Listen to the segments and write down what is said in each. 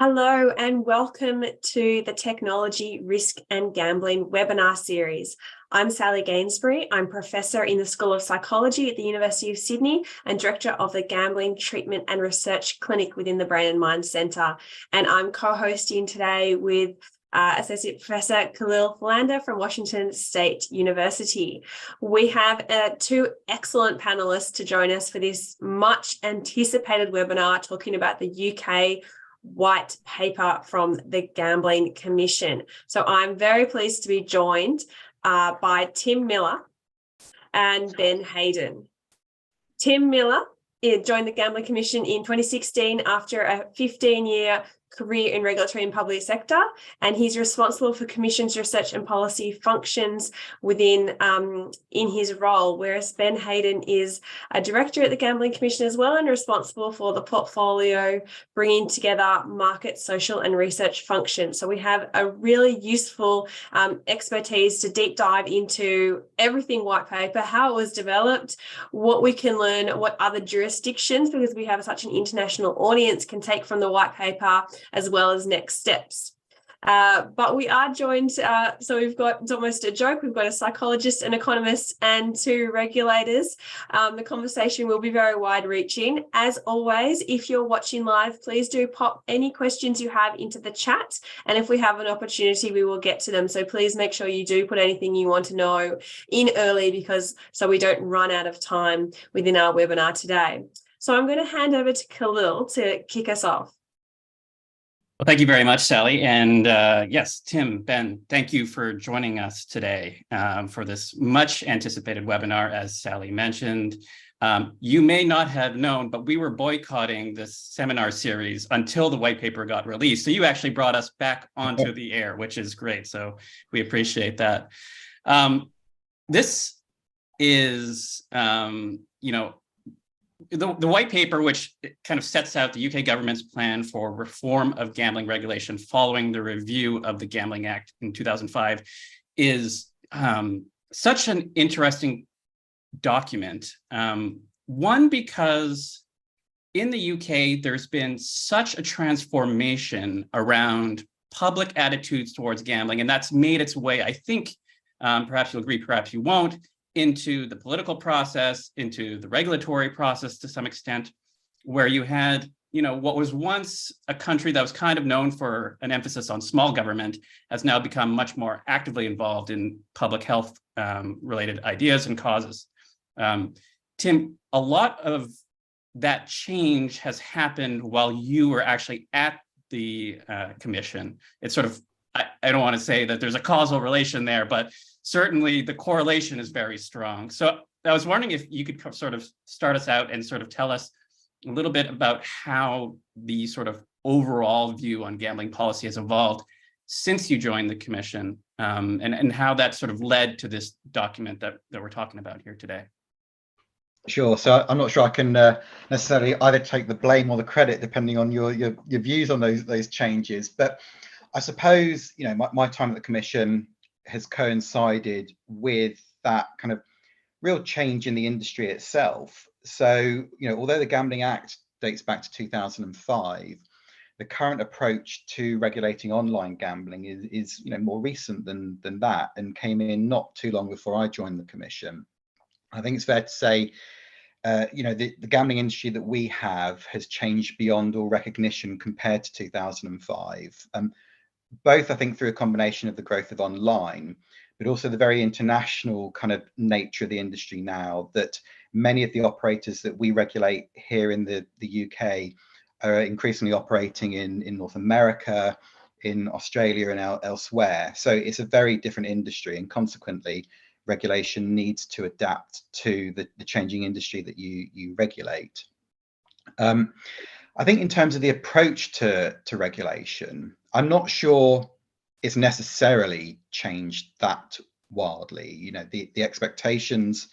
Hello and welcome to the Technology, Risk and Gambling webinar series. I'm Sally Gainsbury. I'm Professor in the School of Psychology at the University of Sydney and Director of the Gambling Treatment and Research Clinic within the Brain and Mind Centre. And I'm co-hosting today with Associate Professor Kahlil Philander from Washington State University. We have two excellent panelists to join us for this much anticipated webinar talking about the UK white paper from the Gambling Commission. So I'm very pleased to be joined by Tim Miller and Ben Haden. Tim Miller joined the Gambling Commission in 2016 after a 15-year career in regulatory and public sector, and he's responsible for Commission's research and policy functions within in his role, whereas Ben Haden is a director at the Gambling Commission as well and responsible for the portfolio, bringing together market, social and research functions. So we have a really useful expertise to deep dive into everything white paper, how it was developed, what we can learn, what other jurisdictions, because we have such an international audience, can take from the white paper, as well as next steps. But we are joined, so we've got, it's almost a joke, we've got a psychologist, an economist and two regulators. The conversation will be very wide-reaching. As always, if you're watching live, please do pop any questions you have into the chat, and if we have an opportunity, we will get to them. So please make sure you do put anything you want to know in early, because so we don't run out of time within our webinar today. So I'm going to hand over to Kahlil to kick us off. Well, thank you very much, Sally. And yes, Tim, Ben, thank you for joining us today for this much anticipated webinar, as Sally mentioned. You may not have known, but we were boycotting this seminar series until the white paper got released. So you actually brought us back onto the air, which is great. So we appreciate that. This is, the white paper, which kind of sets out the UK government's plan for reform of gambling regulation following the review of the Gambling Act in 2005, is such an interesting document. One, because in the UK, there's been such a transformation around public attitudes towards gambling, and that's made its way, I think, perhaps you'll agree, perhaps you won't, into the political process, into the regulatory process to some extent, where you had, what was once a country that was kind of known for an emphasis on small government has now become much more actively involved in public health related ideas and causes. Tim, a lot of that change has happened while you were actually at the commission. It's sort of, I don't want to say that there's a causal relation there, but certainly the correlation is very strong. So I was wondering if you could sort of start us out and sort of tell us a little bit about how the sort of overall view on gambling policy has evolved since you joined the commission, and how that sort of led to this document that we're talking about here today. Sure. So I'm not sure I can necessarily either take the blame or the credit, depending on your views on those changes. But I suppose, my time at the commission has coincided with that kind of real change in the industry itself. So, although the Gambling Act dates back to 2005, the current approach to regulating online gambling is more recent than that, and came in not too long before I joined the commission. I think it's fair to say, the gambling industry that we have has changed beyond all recognition compared to 2005. Both, I think, through a combination of the growth of online, but also the very international kind of nature of the industry now, that many of the operators that we regulate here in the UK are increasingly operating in North America, in Australia and elsewhere. So it's a very different industry, and consequently, regulation needs to adapt to the changing industry that you regulate. I think in terms of the approach to regulation, I'm not sure it's necessarily changed that wildly. The expectations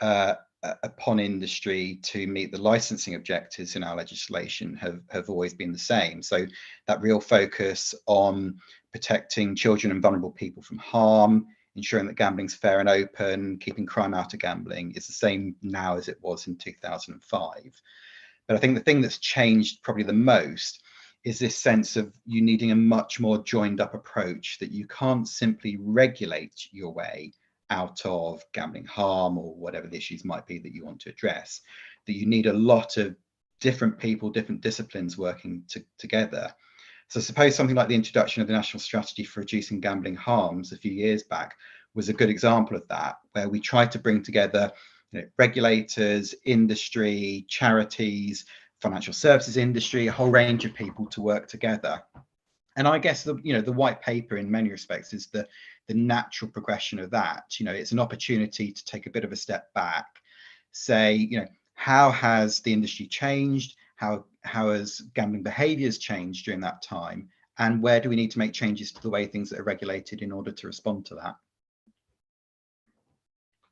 upon industry to meet the licensing objectives in our legislation have always been the same. So that real focus on protecting children and vulnerable people from harm, ensuring that gambling's fair and open, keeping crime out of gambling, is the same now as it was in 2005. But I think the thing that's changed probably the most is this sense of you needing a much more joined up approach, that you can't simply regulate your way out of gambling harm or whatever the issues might be that you want to address, that you need a lot of different people, different disciplines working together. So I suppose something like the introduction of the National Strategy for Reducing Gambling Harms a few years back was a good example of that, where we tried to bring together regulators, industry, charities, financial services industry, a whole range of people to work together. And I guess the white paper in many respects is the natural progression of that. It's an opportunity to take a bit of a step back, say, how has the industry changed? How has gambling behaviours changed during that time? And where do we need to make changes to the way things are regulated in order to respond to that?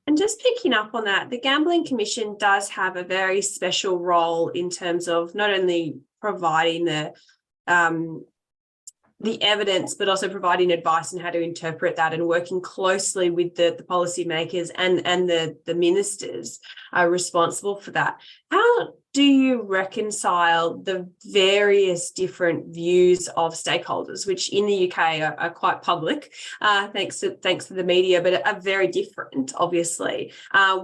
And just picking up on that, the Gambling Commission does have a very special role in terms of not only providing the evidence, but also providing advice on how to interpret that, and working closely with the policymakers and the ministers are responsible for that. How do you reconcile the various different views of stakeholders, which in the UK are quite public, thanks to the media, but are very different, obviously,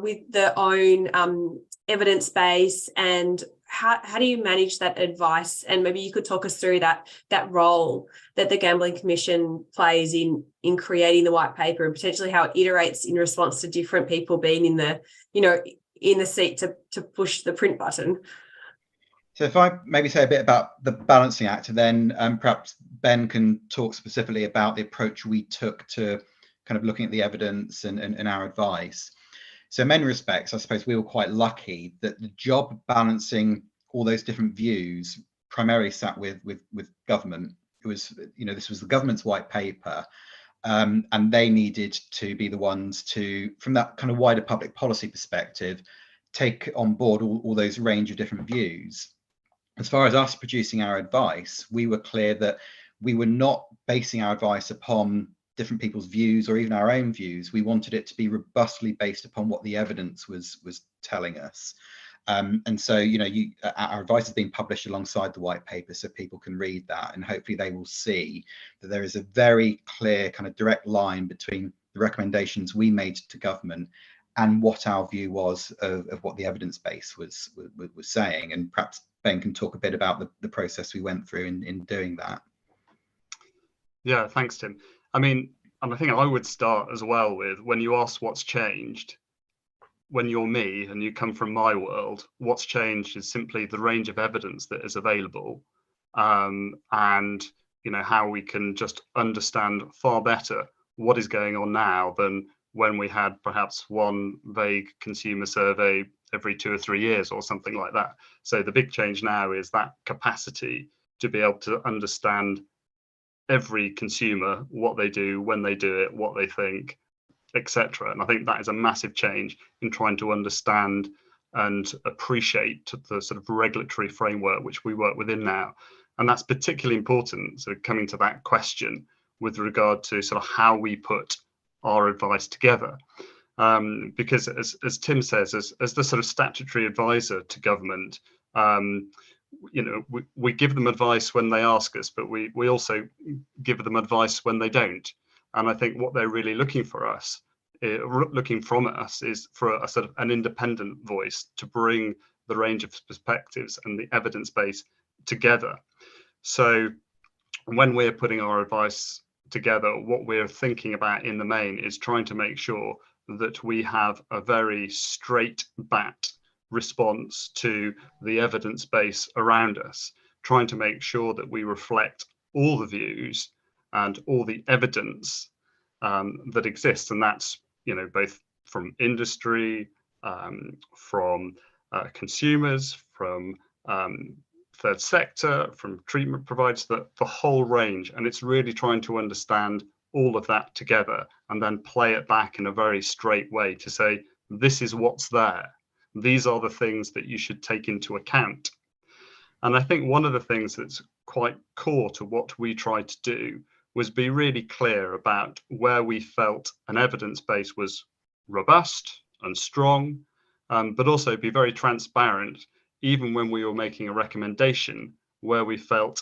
with their own evidence base, and how do you manage that advice? And maybe you could talk us through that role that the Gambling Commission plays in creating the white paper, and potentially how it iterates in response to different people being in the seat to push the print button. So if I maybe say a bit about the balancing act, and then perhaps Ben can talk specifically about the approach we took to kind of looking at the evidence and our advice. So in many respects, I suppose we were quite lucky that the job of balancing all those different views primarily sat with government. It was, this was the government's white paper, and they needed to be the ones to, from that kind of wider public policy perspective, take on board all those range of different views. As far as us producing our advice, we were clear that we were not basing our advice upon different people's views or even our own views. We wanted it to be robustly based upon what the evidence was telling us. And so, our advice is being published alongside the white paper, so people can read that, and hopefully they will see that there is a very clear kind of direct line between the recommendations we made to government and what our view was of what the evidence base was saying. And perhaps Ben can talk a bit about the process we went through in doing that. Yeah, thanks, Tim. I mean, and I think I would start as well with, when you ask what's changed, when you're me and you come from my world, what's changed is simply the range of evidence that is available, and how we can just understand far better what is going on now than when we had perhaps one vague consumer survey every 2 or 3 years or something like that. So the big change now is that capacity to be able to understand every consumer, what they do, when they do it, what they think, etc. And I think that is a massive change in trying to understand and appreciate the sort of regulatory framework which we work within now. And that's particularly important, so coming to that question with regard to sort of how we put our advice together. Because as Tim says, as the sort of statutory advisor to government, we give them advice when they ask us, but we also give them advice when they don't. And I think what they're really looking from us is for a sort of an independent voice to bring the range of perspectives and the evidence base together. So when we're putting our advice together, what we're thinking about in the main is trying to make sure that we have a very straight bat response to the evidence base around us, trying to make sure that we reflect all the views and all the evidence that exists, and that's both from industry, from consumers, from third sector, from treatment providers, the whole range. And it's really trying to understand all of that together and then play it back in a very straight way to say, this is what's there. These are the things that you should take into account. And I think one of the things that's quite core to what we tried to do was be really clear about where we felt an evidence base was robust and strong, but also be very transparent, even when we were making a recommendation, where we felt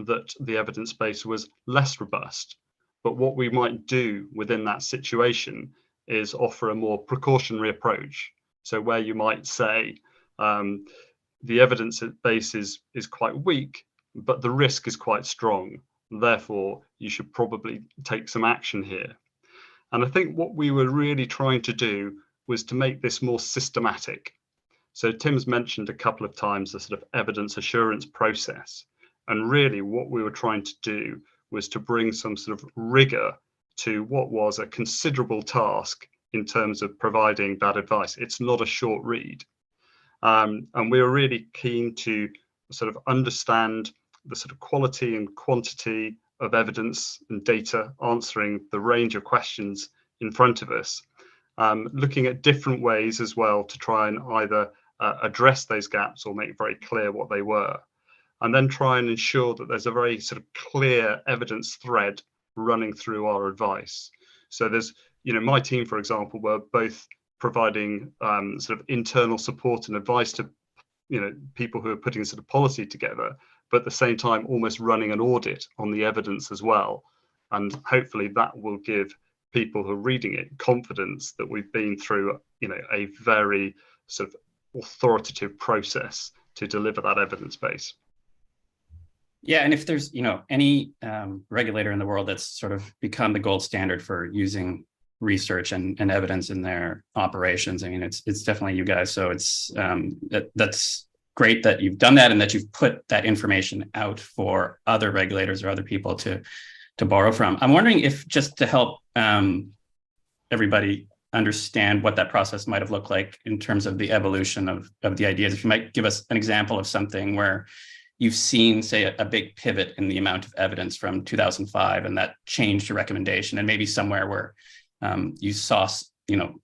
that the evidence base was less robust. But what we might do within that situation is offer a more precautionary approach. So where you might say the evidence base is quite weak, but the risk is quite strong. Therefore, you should probably take some action here. And I think what we were really trying to do was to make this more systematic. So Tim's mentioned a couple of times the sort of evidence assurance process. And really what we were trying to do was to bring some sort of rigor to what was a considerable task in terms of providing that advice. It's not a short read. And we were really keen to sort of understand the sort of quality and quantity of evidence and data answering the range of questions in front of us, looking at different ways as well to try and either address those gaps or make very clear what they were, and then try and ensure that there's a very sort of clear evidence thread running through our advice. So there's, my team, for example, were both providing sort of internal support and advice to, people who are putting sort of policy together, but at the same time almost running an audit on the evidence as well. And hopefully that will give people who are reading it confidence that we've been through, a very sort of authoritative process to deliver that evidence base. Yeah, and if there's, any regulator in the world that's sort of become the gold standard for using research and evidence in their operations, I mean, it's definitely you guys. So it's that's great that you've done that and that you've put that information out for other regulators or other people to borrow from. I'm wondering if, just to help everybody understand what that process might have looked like in terms of the evolution of the ideas, if you might give us an example of something where you've seen, say, a big pivot in the amount of evidence from 2005 and that changed your recommendation, and maybe somewhere where you saw,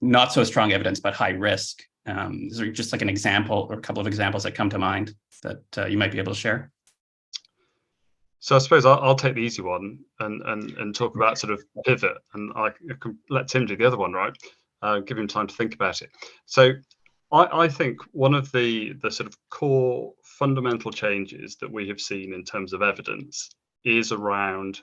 not so strong evidence, but high risk. Is there just like an example or a couple of examples that come to mind that you might be able to share? So I suppose I'll take the easy one and talk about sort of pivot, and I can let Tim do the other one, right? Give him time to think about it. So I think one of the sort of core fundamental changes that we have seen in terms of evidence is around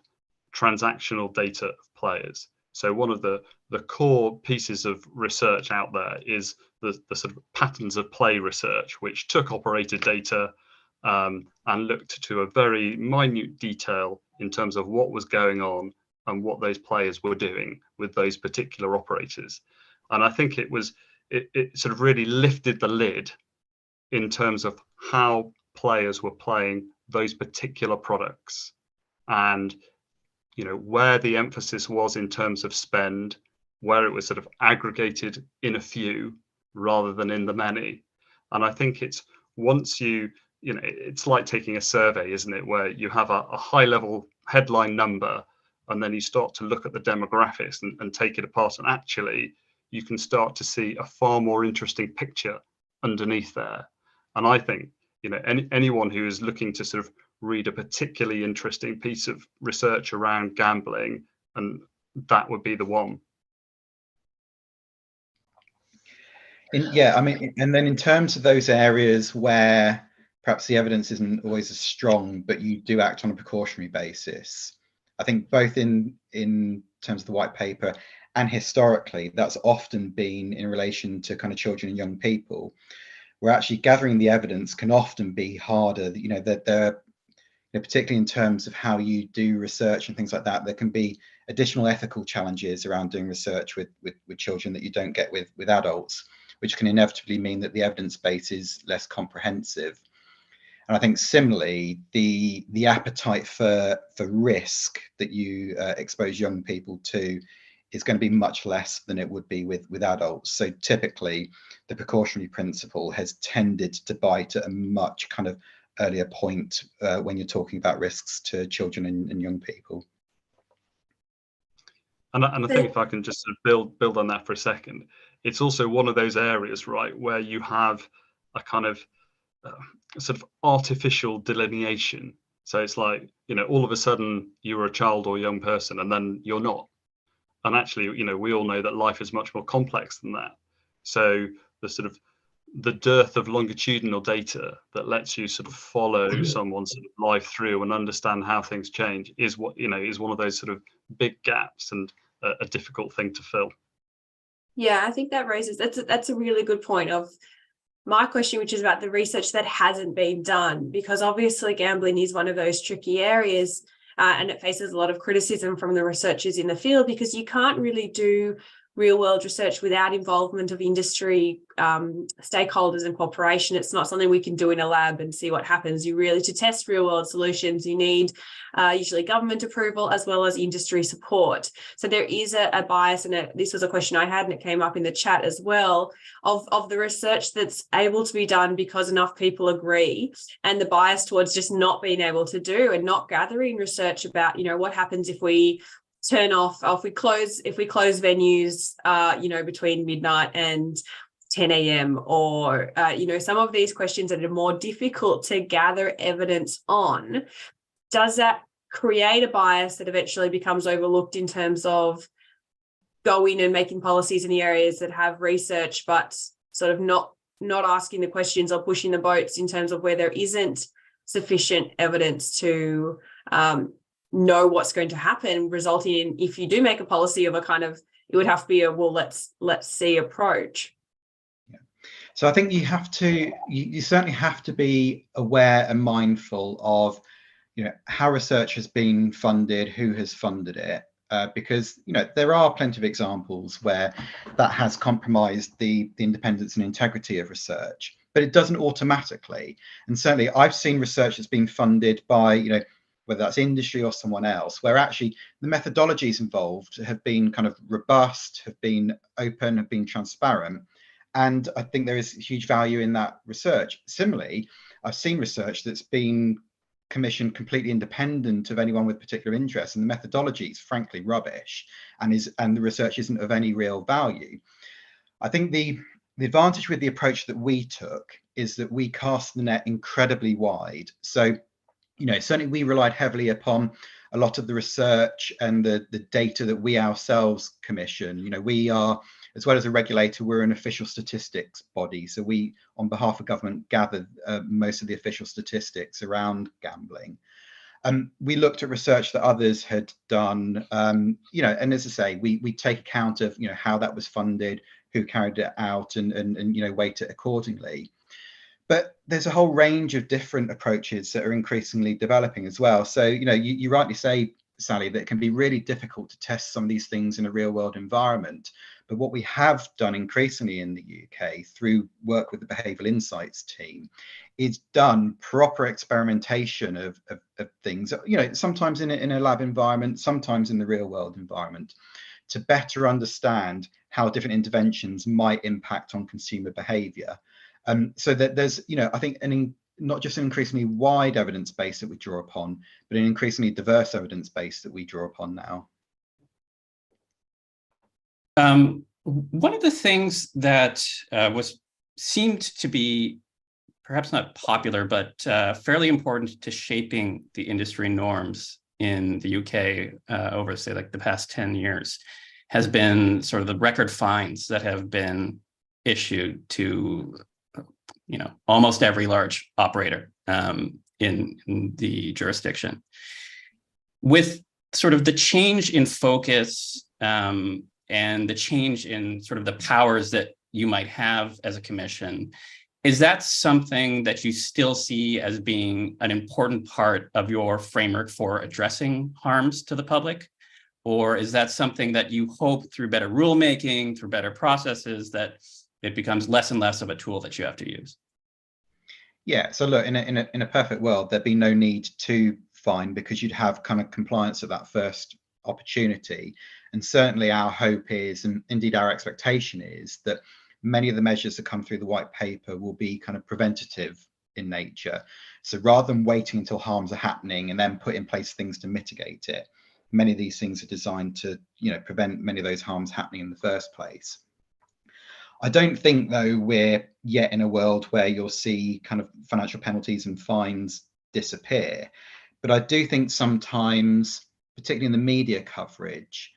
transactional data of players. So one of the core pieces of research out there is the sort of patterns of play research, which took operator data and looked to a very minute detail in terms of what was going on and what those players were doing with those particular operators. And I think it sort of really lifted the lid in terms of how players were playing those particular products, and where the emphasis was in terms of spend, where it was sort of aggregated in a few rather than in the many. And I think it's once it's like taking a survey, isn't it, where you have a high level headline number and then you start to look at the demographics and take it apart, and actually you can start to see a far more interesting picture underneath there. And I think anyone who is looking to sort of read a particularly interesting piece of research around gambling, and that would be the one. And then in terms of those areas where perhaps the evidence isn't always as strong, but you do act on a precautionary basis, I think both in terms of the white paper and historically, that's often been in relation to kind of children and young people, where actually gathering the evidence can often be harder. Particularly in terms of how you do research and things like that, there can be additional ethical challenges around doing research with children that you don't get with adults, which can inevitably mean that the evidence base is less comprehensive. And I think similarly, the appetite for risk that you expose young people to is going to be much less than it would be with adults. So typically, the precautionary principle has tended to bite at a much kind of earlier point when you're talking about risks to children and young people. And I think if I can just sort of build on that for a second, it's also one of those areas, right, where you have a kind of sort of artificial delineation. So it's like, all of a sudden you're a child or young person and then you're not. And actually, we all know that life is much more complex than that. So the sort of the dearth of longitudinal data that lets you sort of follow someone's sort of life through and understand how things change is what, is one of those sort of big gaps and a difficult thing to fill. Yeah, I think that raises, that's a really good point of my question, which is about the research that hasn't been done, because obviously gambling is one of those tricky areas, and it faces a lot of criticism from the researchers in the field, because you can't really do real world research without involvement of industry stakeholders and cooperation. It's not something we can do in a lab and see what happens. You really, to test real world solutions, you need usually government approval as well as industry support. So there is a bias, and this was a question I had and it came up in the chat as well, of the research that's able to be done because enough people agree, and the bias towards just not being able to do and not gathering research about, what happens if we turn off, if we close venues, between midnight and 10 a.m. or, some of these questions that are more difficult to gather evidence on. Does that create a bias that eventually becomes overlooked in terms of going and making policies in the areas that have research, but sort of not asking the questions or pushing the boats in terms of where there isn't sufficient evidence to know what's going to happen, resulting in, if you do make a policy of a kind of, it would have to be a, well, let's see approach. Yeah. So I think you have to, you certainly have to be aware and mindful of, how research has been funded, who has funded it, because, there are plenty of examples where that has compromised the independence and integrity of research, but it doesn't automatically. And certainly I've seen research that's been funded by, whether that's industry or someone else, where actually the methodologies involved have been kind of robust, have been open, have been transparent. And I think there is huge value in that research. Similarly, I've seen research that's been commissioned completely independent of anyone with particular interest, and the methodology is frankly rubbish, and the research isn't of any real value. I think the advantage with the approach that we took is that we cast the net incredibly wide. So certainly we relied heavily upon a lot of the research and the data that we ourselves commission. We are, as well as a regulator, we're an official statistics body. So we, on behalf of government, gathered most of the official statistics around gambling. We looked at research that others had done, and as I say, we take account of, how that was funded, who carried it out, and weight it accordingly. But there's a whole range of different approaches that are increasingly developing as well. So, you rightly say, Sally, that it can be really difficult to test some of these things in a real world environment. But what we have done increasingly in the UK through work with the Behavioural Insights team is done proper experimentation of things, sometimes in a lab environment, sometimes in the real world environment, to better understand how different interventions might impact on consumer behaviour. So that there's, I think, not just an increasingly wide evidence base that we draw upon, but an increasingly diverse evidence base that we draw upon now. One of the things that seemed to be perhaps not popular, but fairly important to shaping the industry norms in the UK over, say, like the past 10 years has been sort of the record fines that have been issued to almost every large operator in the jurisdiction. With sort of the change in focus and the change in sort of the powers that you might have as a commission, is that something that you still see as being an important part of your framework for addressing harms to the public? Or is that something that you hope through better rulemaking, through better processes, that it becomes less and less of a tool that you have to use? Yeah, so look, in a perfect world, there'd be no need to fine, because you'd have kind of compliance at that first opportunity. And certainly our hope is, and indeed our expectation is, that many of the measures that come through the white paper will be kind of preventative in nature. So rather than waiting until harms are happening and then put in place things to mitigate it, many of these things are designed to, prevent many of those harms happening in the first place. I don't think, though, we're yet in a world where you'll see kind of financial penalties and fines disappear. But I do think sometimes, particularly in the media coverage,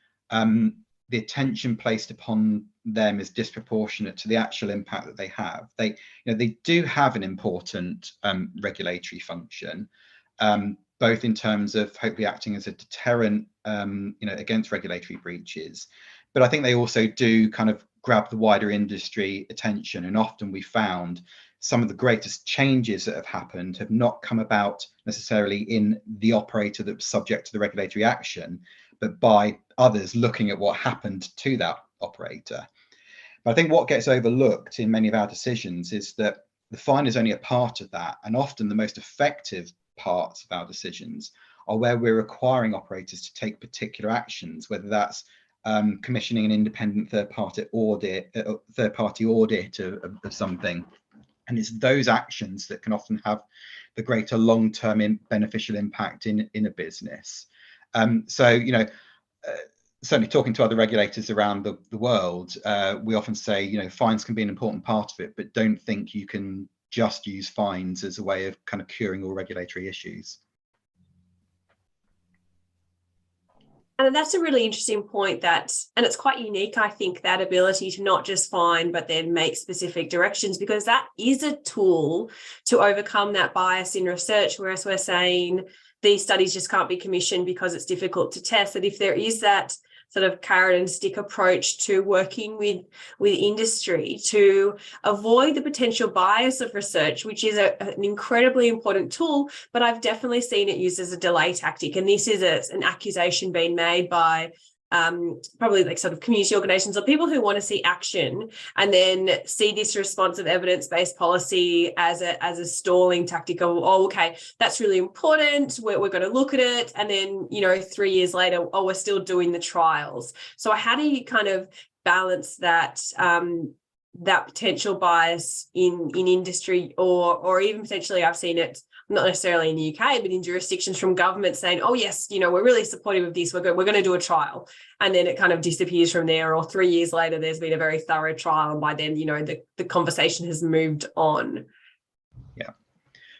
the attention placed upon them is disproportionate to the actual impact that they have. They do have an important regulatory function, both in terms of hopefully acting as a deterrent, against regulatory breaches. But I think they also do kind of grab the wider industry attention. And often we found some of the greatest changes that have happened have not come about necessarily in the operator that was subject to the regulatory action, but by others looking at what happened to that operator. But I think what gets overlooked in many of our decisions is that the fine is only a part of that. And often the most effective parts of our decisions are where we're requiring operators to take particular actions, whether that's commissioning an independent third-party audit of something. And it's those actions that can often have the greater long-term beneficial impact in a business. Certainly talking to other regulators around the world, we often say, fines can be an important part of it, but don't think you can just use fines as a way of kind of curing all regulatory issues. And that's a really interesting point, and it's quite unique, I think, that ability to not just fine, but then make specific directions, because that is a tool to overcome that bias in research, whereas we're saying these studies just can't be commissioned because it's difficult to test. That if there is that sort of carrot and stick approach to working with industry to avoid the potential bias of research, which is an incredibly important tool, but I've definitely seen it used as a delay tactic. And this is an accusation being made by probably like sort of community organisations or people who want to see action and then see this responsive evidence-based policy as a stalling tactic of, oh, okay, that's really important, we're going to look at it, and then 3 years later, oh, we're still doing the trials. So how do you kind of balance that that potential bias in industry, or even potentially I've seen it not necessarily in the UK, but in jurisdictions from government saying, oh, yes, we're really supportive of this. We're going to do a trial. And then it kind of disappears from there. Or 3 years later, there's been a very thorough trial. And by then, the conversation has moved on. Yeah.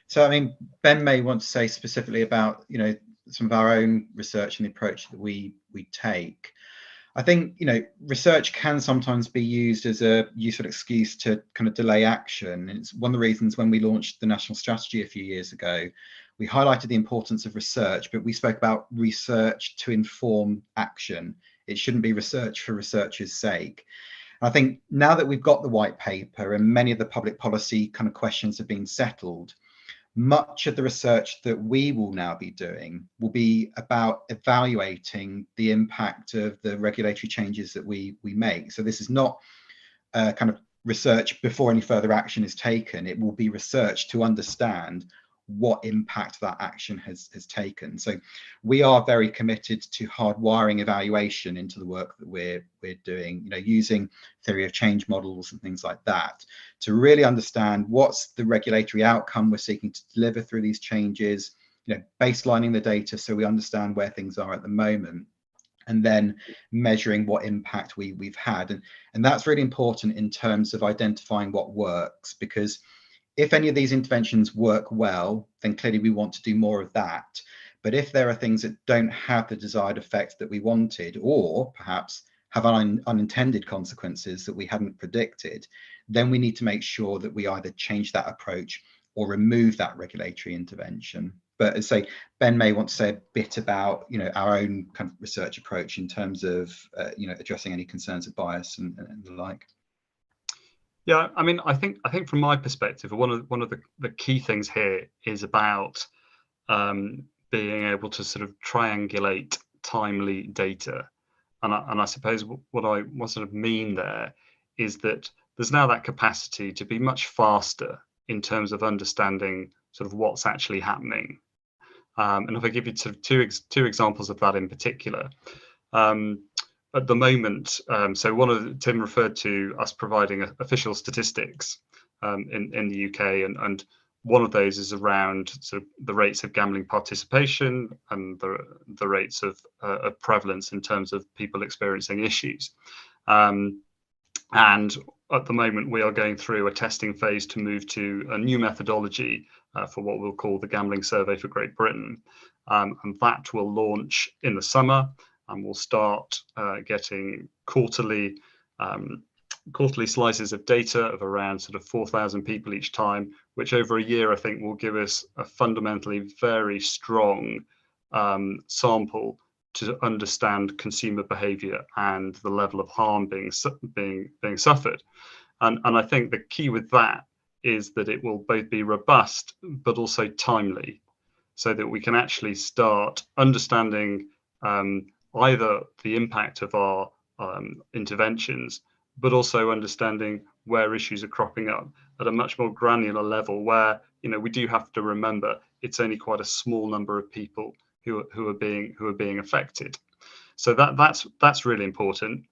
So, I mean, Ben may want to say specifically about, some of our own research and the approach that we take. I think, research can sometimes be used as a useful excuse to kind of delay action. And it's one of the reasons when we launched the national strategy a few years ago, we highlighted the importance of research, but we spoke about research to inform action. It shouldn't be research for research's sake. And I think now that we've got the white paper and many of the public policy kind of questions have been settled, much of the research that we will now be doing will be about evaluating the impact of the regulatory changes that we make. So this is not kind of research before any further action is taken. It will be research to understand what impact that action has taken. So we are very committed to hardwiring evaluation into the work that we're doing, using theory of change models and things like that to really understand what's the regulatory outcome we're seeking to deliver through these changes, baselining the data so we understand where things are at the moment, and then measuring what impact we've had. And that's really important in terms of identifying what works, because if any of these interventions work well, then clearly we want to do more of that. But if there are things that don't have the desired effect that we wanted, or perhaps have unintended consequences that we hadn't predicted, then we need to make sure that we either change that approach or remove that regulatory intervention. But as I say, Ben may want to say a bit about our own kind of research approach in terms of addressing any concerns of bias and the like. Yeah, I mean, I think from my perspective, one of the key things here is about being able to sort of triangulate timely data, and I suppose what I sort of mean there is that there's now that capacity to be much faster in terms of understanding sort of what's actually happening. And if I give you sort of two examples of that in particular. At the moment, so Tim referred to us providing official statistics in the UK, and one of those is around sort of the rates of gambling participation and the rates of prevalence in terms of people experiencing issues. And at the moment, we are going through a testing phase to move to a new methodology for what we'll call the Gambling Survey for Great Britain, and that will launch in the summer. and we'll start getting quarterly slices of data of around sort of 4,000 people each time, which over a year I think will give us a fundamentally very strong sample to understand consumer behaviour and the level of harm being suffered. And I think the key with that is that it will both be robust but also timely, so that we can actually start understanding either the impact of our interventions, but also understanding where issues are cropping up at a much more granular level, where we do have to remember it's only quite a small number of people who are being affected. So that's really important.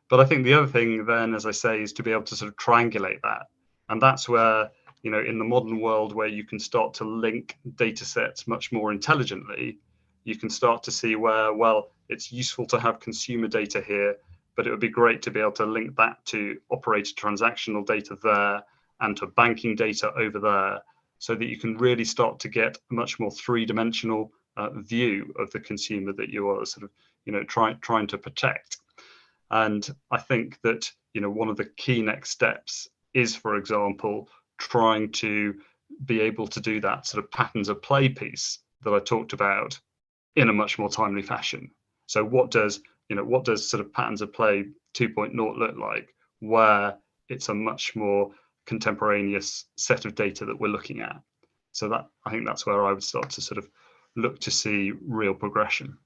But I think the other thing then, as I say, is to be able to sort of triangulate that, and that's where in the modern world, where you can start to link data sets much more intelligently, you can start to see where, well, it's useful to have consumer data here, but it would be great to be able to link that to operator transactional data there and to banking data over there, so that you can really start to get a much more three-dimensional view of the consumer that you are sort of trying to protect. And I think that one of the key next steps is, for example, trying to be able to do that sort of patterns of play piece that I talked about in a much more timely fashion. So what does sort of patterns of play 2.0 look like, where it's a much more contemporaneous set of data that we're looking at? So that, I think that's where I would start to sort of look to see real progression.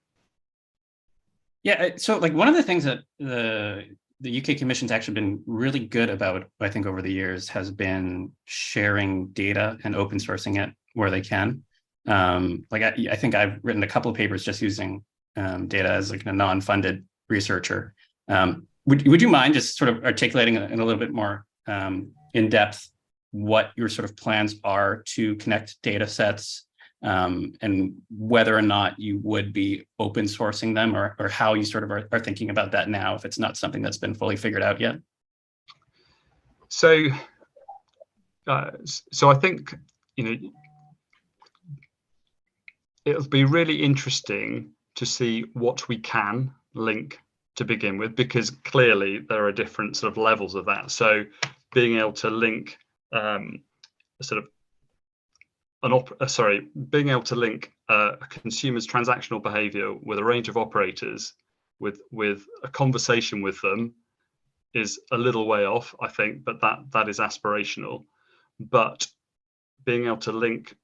Yeah, so like one of the things that the UK Commission's actually been really good about, I think, over the years, has been sharing data and open sourcing it where they can. I think I've written a couple of papers just using data as like a non-funded researcher. Would you mind just sort of articulating in a little bit more in depth what your sort of plans are to connect data sets, and whether or not you would be open sourcing them, or how you sort of are thinking about that now, if it's not something that's been fully figured out yet? So I think it'll be really interesting to see what we can link to begin with, because clearly there are different sort of levels of that. So being able to link being able to link a consumer's transactional behavior with a range of operators with a conversation with them is a little way off, I think, but that is aspirational. But being able to link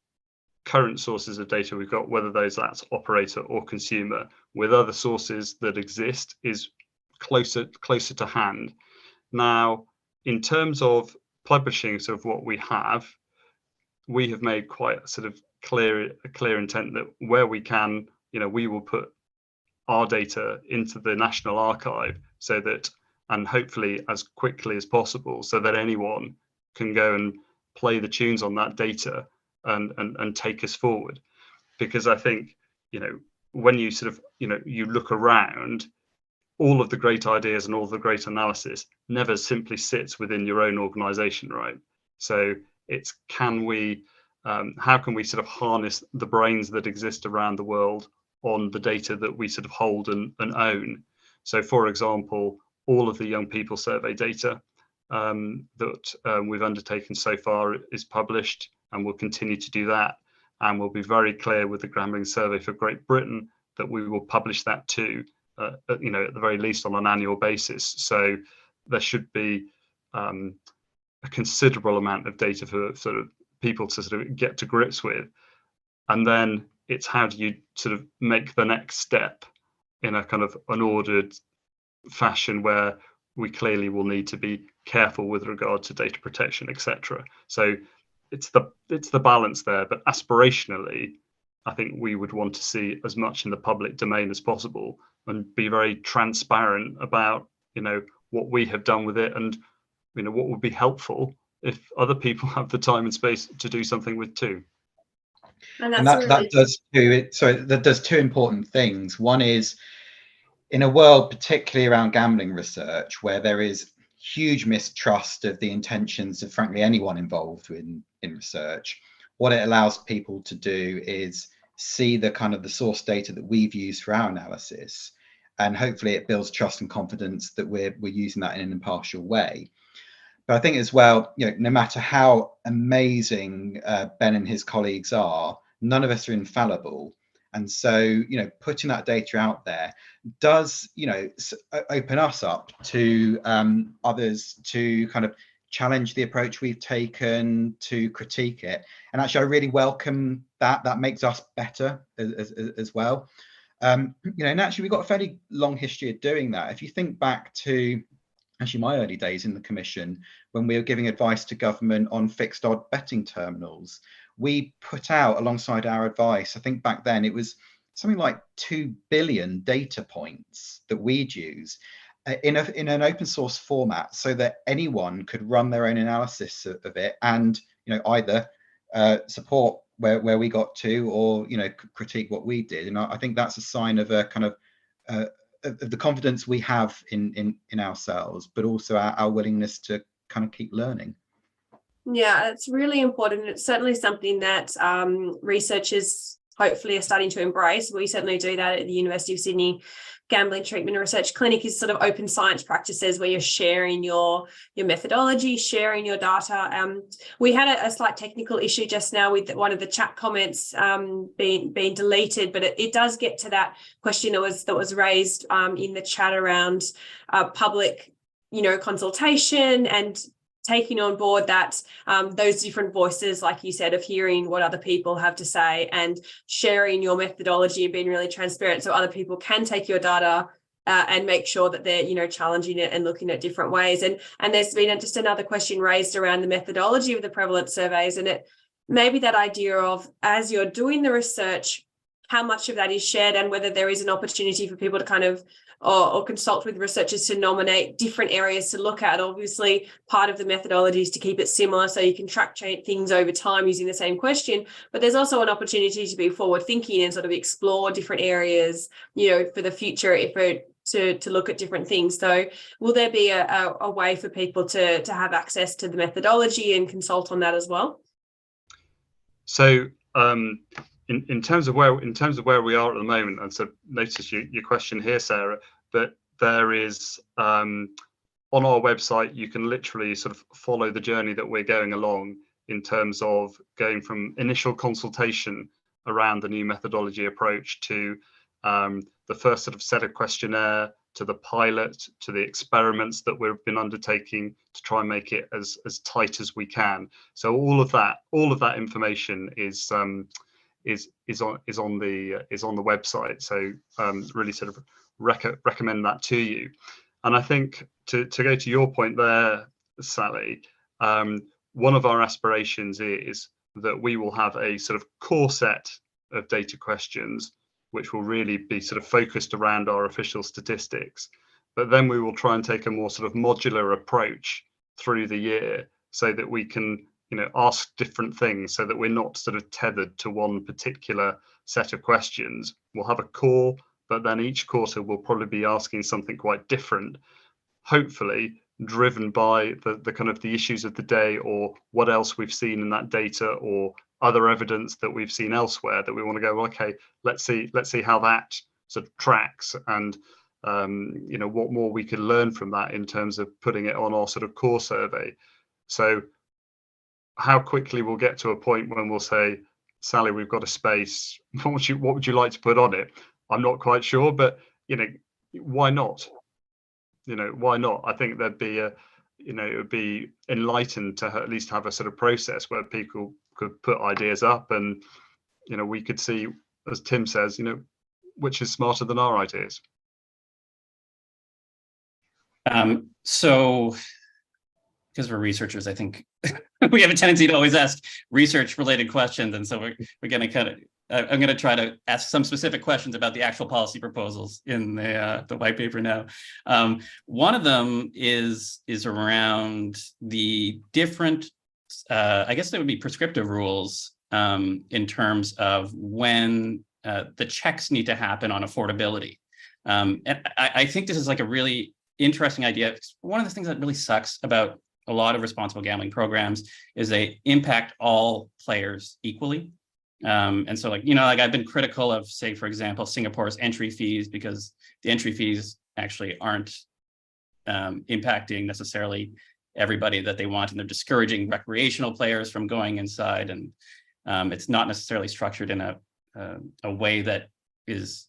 current sources of data we've got, whether that's operator or consumer, with other sources that exist, is closer to hand. Now, in terms of publishing sort of what we have made quite sort of a clear intent that where we can, we will put our data into the National Archive, so that, and hopefully as quickly as possible, so that anyone can go and play the tunes on that data and take us forward. Because I think, when you sort of, you look around, all of the great ideas and all of the great analysis never simply sits within your own organization, right? So it's, how can we sort of harness the brains that exist around the world on the data that we sort of hold and own? So, for example, all of the young people survey data that we've undertaken so far is published, and we'll continue to do that. And we'll be very clear with the Gambling Survey for Great Britain that we will publish that too, at the very least on an annual basis. So there should be a considerable amount of data for sort of people to sort of get to grips with. And then it's, how do you sort of make the next step in a kind of an ordered fashion, where we clearly will need to be careful with regard to data protection, etc. So it's the balance there. But aspirationally, I think we would want to see as much in the public domain as possible, and be very transparent about what we have done with it, and what would be helpful if other people have the time and space to do something with too. And that does two important things. One is, in a world particularly around gambling research, where there is huge mistrust of the intentions of frankly anyone involved in research, what it allows people to do is see the kind of the source data that we've used for our analysis, and hopefully it builds trust and confidence that we're using that in an impartial way. But I think as well, no matter how amazing Ben and his colleagues are, none of us are infallible. And so, putting that data out there does, open us up to others to kind of challenge the approach we've taken, to critique it. And actually, I really welcome that. That makes us better as well. And actually, we've got a fairly long history of doing that. If you think back to actually my early days in the Commission, when we were giving advice to government on fixed odd betting terminals, we put out alongside our advice, I think back then it was something like 2 billion data points that we'd use in an open source format, so that anyone could run their own analysis of it and either support where we got to, or critique what we did. And I think that's a sign of a kind of the confidence we have in ourselves, but also our willingness to kind of keep learning. Yeah, it's really important. It's certainly something that researchers hopefully are starting to embrace. We certainly do that at the University of Sydney. Gambling Treatment and Research Clinic is sort of open science practices where you're sharing your methodology, sharing your data. We had a slight technical issue just now with one of the chat comments being deleted, but it does get to that question that was raised in the chat around public, consultation and taking on board that those different voices, like you said, of hearing what other people have to say and sharing your methodology and being really transparent so other people can take your data and make sure that they're, challenging it and looking at different ways. And there's been just another question raised around the methodology of the prevalence surveys, and it maybe that idea of, as you're doing the research, how much of that is shared, and whether there is an opportunity for people to kind of or consult with researchers to nominate different areas to look at. Obviously, part of the methodology is to keep it similar so you can track things over time using the same question, but there's also an opportunity to be forward thinking and sort of explore different areas, for the future to look at different things. So will there be a way for people to have access to the methodology and consult on that as well? So in terms of where we are at the moment, and so notice your question here, Sarah, but there is on our website, you can literally sort of follow the journey that we're going along in terms of going from initial consultation around the new methodology approach to the first sort of set of questionnaire, to the pilot, to the experiments that we've been undertaking to try and make it as tight as we can. So all of that information is on the website. So really sort of recommend that to you. And I think to go to your point there, Sally, one of our aspirations is that we will have a sort of core set of data questions which will really be sort of focused around our official statistics, but then we will try and take a more sort of modular approach through the year so that we can ask different things, so that we're not sort of tethered to one particular set of questions. We'll have a core, but then each quarter we'll probably be asking something quite different, hopefully driven by the kind of the issues of the day, or what else we've seen in that data, or other evidence that we've seen elsewhere that we want to go, okay, let's see how that sort of tracks, and what more we could learn from that in terms of putting it on our sort of core survey. So how quickly we'll get to a point when we'll say, Sally, we've got a space, what would you like to put on it? I'm not quite sure, but why not? Why not? I think there'd be it would be enlightened to at least have a sort of process where people could put ideas up, and we could see, as Tim says, which is smarter than our ideas. So because we're researchers, I think we have a tendency to always ask research related questions, and so we're going to I'm going to try to ask some specific questions about the actual policy proposals in the white paper now. One of them is around the different, I guess there would be prescriptive rules in terms of when the checks need to happen on affordability. And I think this is like a really interesting idea. One of the things that really sucks about a lot of responsible gambling programs is they impact all players equally. And so, like, you know, like I've been critical of, say, for example, Singapore's entry fees, because the entry fees actually aren't impacting necessarily everybody that they want, and they're discouraging recreational players from going inside, and it's not necessarily structured in a way that is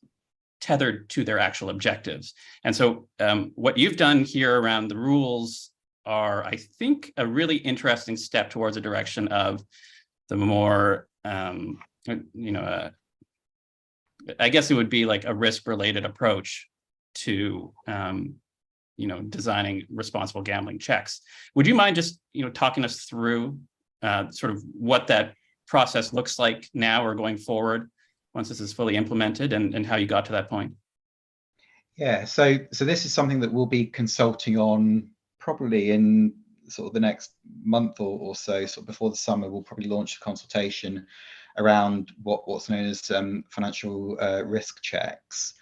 tethered to their actual objectives. And so what you've done here around the rules are, I think, a really interesting step towards a direction of the more, you know, I guess it would be like a risk-related approach to, you know, designing responsible gambling checks. Would you mind just, you know, talking us through sort of what that process looks like now or going forward once this is fully implemented, and how you got to that point? Yeah, so this is something that we'll be consulting on probably in sort of the next month or so, sort of before the summer. We'll probably launch a consultation around what's known as financial risk checks.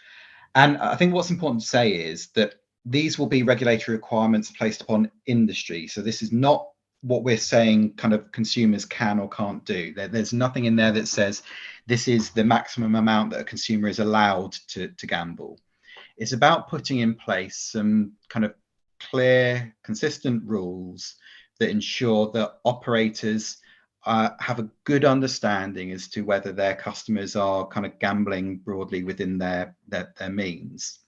And I think what's important to say is that these will be regulatory requirements placed upon industry. So this is not what we're saying kind of consumers can or can't do. There's nothing in there that says this is the maximum amount that a consumer is allowed to gamble. It's about putting in place some kind of clear, consistent rules that ensure that operators have a good understanding as to whether their customers are kind of gambling broadly within their means.